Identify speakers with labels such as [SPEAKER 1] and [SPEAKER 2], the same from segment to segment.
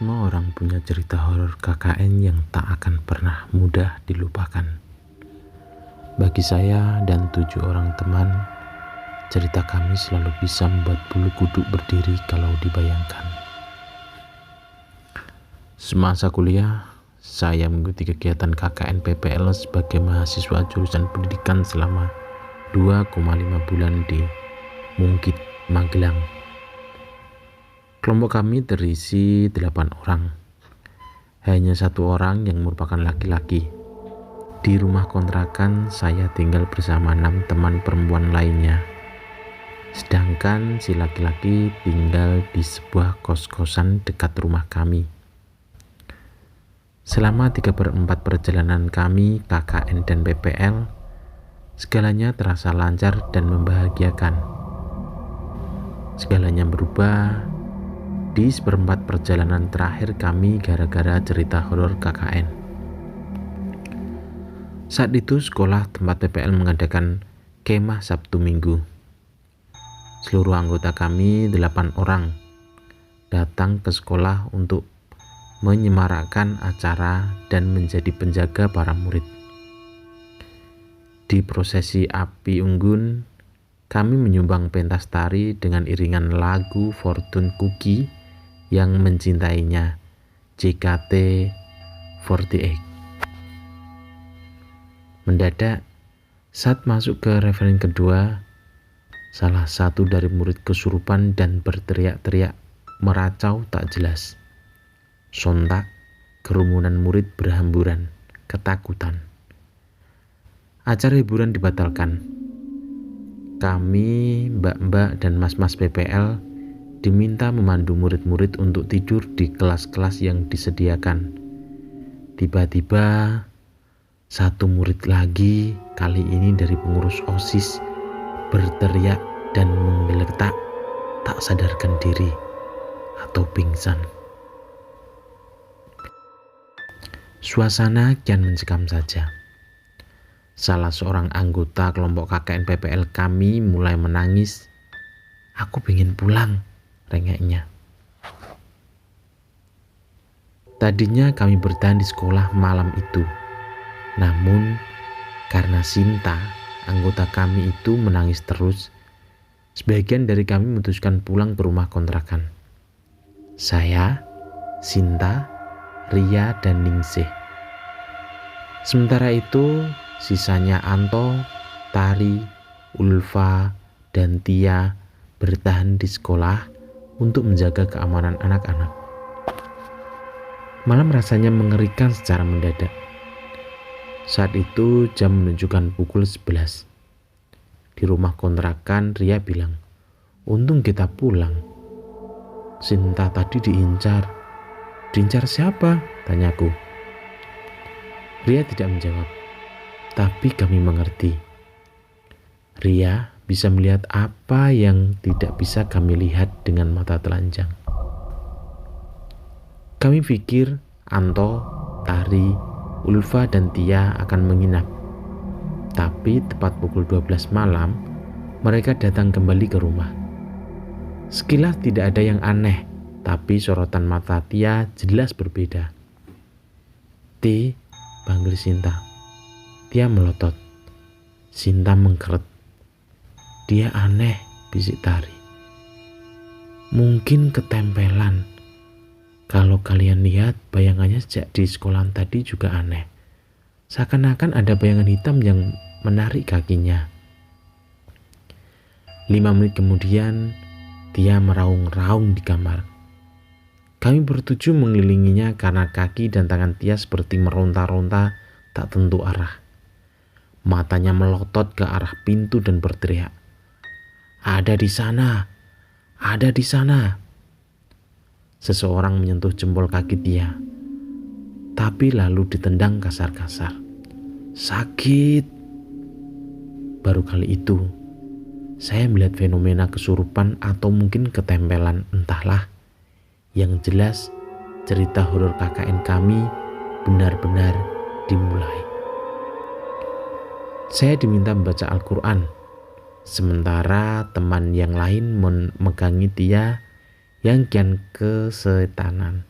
[SPEAKER 1] Semua orang punya cerita horor KKN yang tak akan pernah mudah dilupakan. Bagi saya dan 7 orang teman, cerita kami selalu bisa membuat bulu kuduk berdiri kalau dibayangkan. Semasa kuliah, saya mengikuti kegiatan KKN PPL sebagai mahasiswa jurusan pendidikan selama 2,5 bulan di Mungkit, Magelang. Kelompok kami terisi 8 orang. Hanya 1 orang yang merupakan laki-laki. Di rumah kontrakan saya tinggal bersama 6 teman perempuan lainnya. Sedangkan si laki-laki tinggal di sebuah kos-kosan dekat rumah kami. Selama 3/4 perjalanan kami KKN dan PPL, segalanya terasa lancar dan membahagiakan. Segalanya berubah di 1/4 perjalanan terakhir kami gara-gara cerita horor KKN. Saat itu sekolah tempat PPL mengadakan kemah Sabtu Minggu. Seluruh anggota kami 8 orang datang ke sekolah untuk menyemarakkan acara dan menjadi penjaga para murid. Di prosesi api unggun, kami menyumbang pentas tari dengan iringan lagu Fortune Cookie yang mencintainya, JKT48. Mendadak, saat masuk ke referen kedua, salah satu dari murid kesurupan dan berteriak-teriak meracau tak jelas. Sontak, kerumunan murid berhamburan, ketakutan. Acara hiburan dibatalkan. Kami, mbak-mbak dan mas-mas PPL diminta memandu murid-murid untuk tidur di kelas-kelas yang disediakan. Tiba-tiba, satu murid lagi, kali ini dari pengurus OSIS, berteriak dan menggeletak tak sadarkan diri atau pingsan. Suasana kian mencekam saja. Salah seorang anggota kelompok KKN PPL kami mulai menangis. "Aku pengen pulang," rengeknya. Tadinya kami bertahan di sekolah malam itu. Namun, karena Sinta, anggota kami itu menangis terus, sebagian dari kami memutuskan pulang ke rumah kontrakan. Saya, Sinta, Ria, dan Ningsih. Sementara itu, sisanya Anto, Tari, Ulfa, dan Tia bertahan di sekolah untuk menjaga keamanan anak-anak. Malam rasanya mengerikan secara mendadak. Saat itu jam menunjukkan pukul 11. Di rumah kontrakan, Ria bilang, "Untung kita pulang. Sinta tadi diincar." "Diincar siapa?" tanyaku. Ria tidak menjawab, tapi kami mengerti. Ria bisa melihat apa yang tidak bisa kami lihat dengan mata telanjang. Kami pikir Anto, Tari, Ulfa, dan Tia akan menginap. Tapi tepat pukul 12 malam, mereka datang kembali ke rumah. Sekilas tidak ada yang aneh, tapi sorotan mata Tia jelas berbeda. "Ti," panggil Sinta. Tia melotot. Sinta mengkeret. "Dia aneh," bisik Tari. "Mungkin ketempelan. Kalau kalian lihat, bayangannya sejak di sekolah tadi juga aneh. Seakan-akan ada bayangan hitam yang menarik kakinya." 5 menit kemudian, Tia meraung-raung di kamar. Kami bertujuh mengelilinginya karena kaki dan tangan Tia seperti meronta-ronta tak tentu arah. Matanya melotot ke arah pintu dan berteriak, "Ada di sana! Ada di sana!" Seseorang menyentuh jempol kaki Tia, tapi lalu ditendang kasar-kasar. "Sakit!" Baru kali itu, saya melihat fenomena kesurupan atau mungkin ketempelan, entahlah. Yang jelas, cerita horor KKN kami benar-benar dimulai. Saya diminta membaca Al-Quran, sementara teman yang lain memegangi Tia yang kian kesetanan.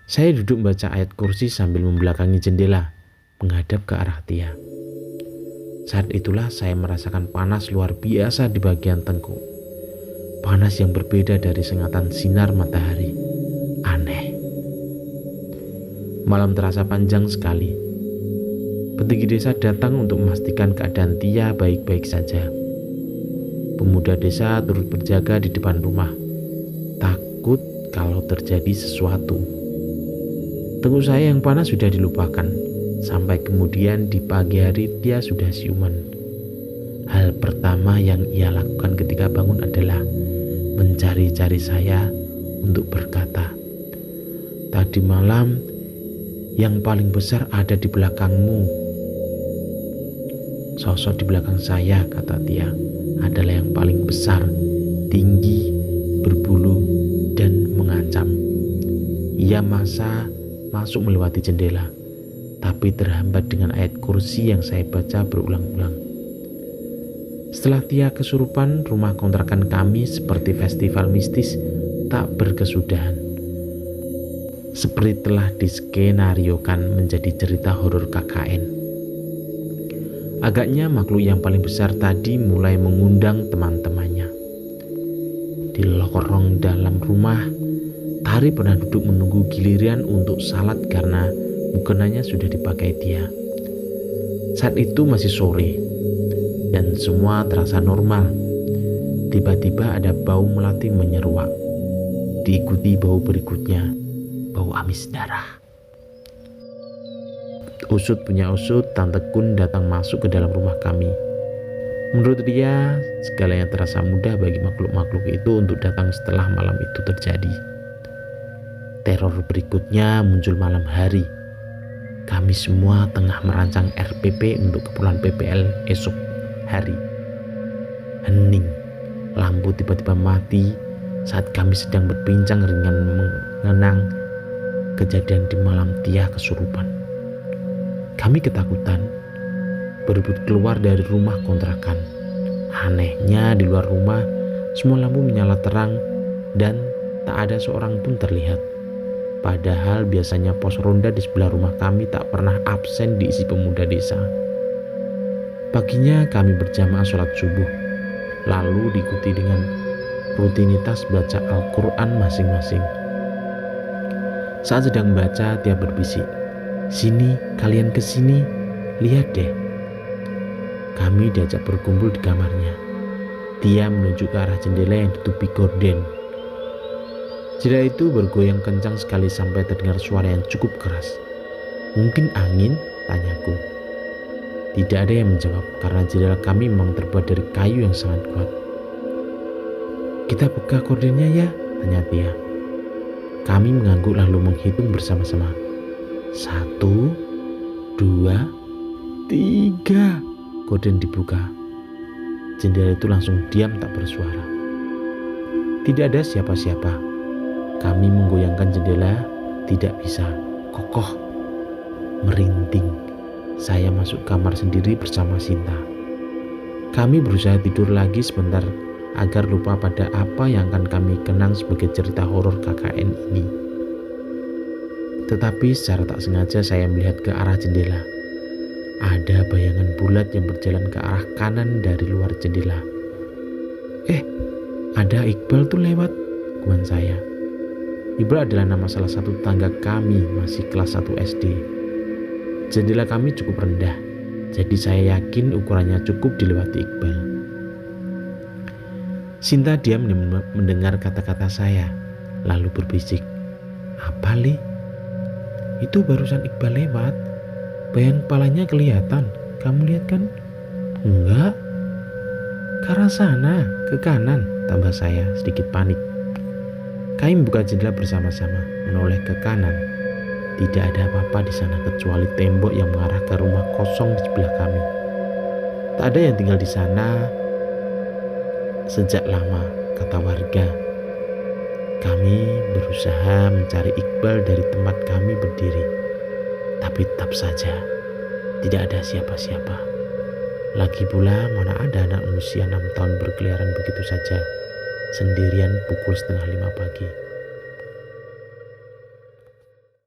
[SPEAKER 1] Saya duduk membaca ayat kursi sambil membelakangi jendela, menghadap ke arah Tia. Saat itulah saya merasakan panas luar biasa di bagian tengkuk. Panas yang berbeda dari sengatan sinar matahari. Aneh. Malam terasa panjang sekali. Petinggi desa datang untuk memastikan keadaan Tia baik-baik saja. Pemuda desa turut berjaga di depan rumah, takut kalau terjadi sesuatu. Tengkuk saya yang panas sudah dilupakan. Sampai kemudian di pagi hari Tia sudah siuman. Hal pertama yang ia lakukan ketika bangun adalah mencari-cari saya untuk berkata, "Tadi malam yang paling besar ada di belakangmu." Sosok di belakang saya, kata Tia, adalah yang paling besar, tinggi, berbulu, dan mengancam. Ia masuk melewati jendela, tapi terhambat dengan ayat kursi yang saya baca berulang-ulang. Setelah Tia kesurupan, rumah kontrakan kami seperti festival mistis tak berkesudahan. Seperti telah diskenariokan menjadi cerita horor KKN. Agaknya makhluk yang paling besar tadi mulai mengundang teman-temannya. Di lorong dalam rumah, Tari pernah duduk menunggu giliran untuk salat karena mukenanya sudah dipakai Tia. Saat itu masih sore dan semua terasa normal. Tiba-tiba ada bau melati menyeruak, diikuti bau berikutnya, bau amis darah. Usut punya usut, Tante Kun datang masuk ke dalam rumah kami. Menurut dia, segalanya terasa mudah bagi makhluk-makhluk itu untuk datang setelah malam itu terjadi. Teror berikutnya muncul malam hari. Kami semua tengah merancang RPP untuk keperluan PPL esok hari. Hening, lampu tiba-tiba mati saat kami sedang berbincang ringan mengenang kejadian di malam Tia kesurupan. Kami ketakutan, berebut keluar dari rumah kontrakan. Anehnya di luar rumah, semua lampu menyala terang dan tak ada seorang pun terlihat. Padahal biasanya pos ronda di sebelah rumah kami tak pernah absen diisi pemuda desa. Paginya kami berjamaah sholat subuh, lalu diikuti dengan rutinitas baca Al-Quran masing-masing. Saat sedang baca, Tia berbisik, "Sini, kalian kesini, lihat deh." Kami diajak berkumpul di kamarnya. Tia menuju ke arah jendela yang ditutupi gorden. Jendela itu bergoyang kencang sekali sampai terdengar suara yang cukup keras. "Mungkin angin?" tanyaku. Tidak ada yang menjawab karena jendela kami memang terbuat dari kayu yang sangat kuat. "Kita buka gordennya ya?" tanya Tia. Kami mengangguk lalu menghitung bersama-sama. 1, 2, 3. Gorden dibuka. Jendela itu langsung diam tak bersuara. Tidak ada siapa-siapa. Kami menggoyangkan jendela, tidak bisa. Kokoh, merinding. Saya masuk kamar sendiri bersama Sinta. Kami berusaha tidur lagi sebentar agar lupa pada apa yang akan kami kenang sebagai cerita horor KKN ini. Tetapi secara tak sengaja saya melihat ke arah jendela. Ada bayangan bulat yang berjalan ke arah kanan dari luar jendela. Ada Iqbal tuh lewat, guman saya. Iqbal adalah nama salah satu tetangga kami masih kelas 1 SD. Jendela kami cukup rendah, jadi saya yakin ukurannya cukup dilewati Iqbal. Sinta diam mendengar kata-kata saya, lalu berbisik, "Apa, Li? Itu barusan Iqbal lewat. Bayang kepalanya kelihatan. Kamu lihat kan?" "Enggak." "Ke arah sana, ke kanan," tambah saya sedikit panik. Kami membuka jendela bersama-sama, menoleh ke kanan. Tidak ada apa-apa di sana kecuali tembok yang mengarah ke rumah kosong di sebelah kami. Tak ada yang tinggal di sana sejak lama, kata warga. Kami berusaha mencari Iqbal dari tempat kami berdiri, tapi tetap saja tidak ada siapa-siapa. Lagi pula mana ada anak usia 6 tahun berkeliaran begitu saja sendirian pukul 4:30 pagi.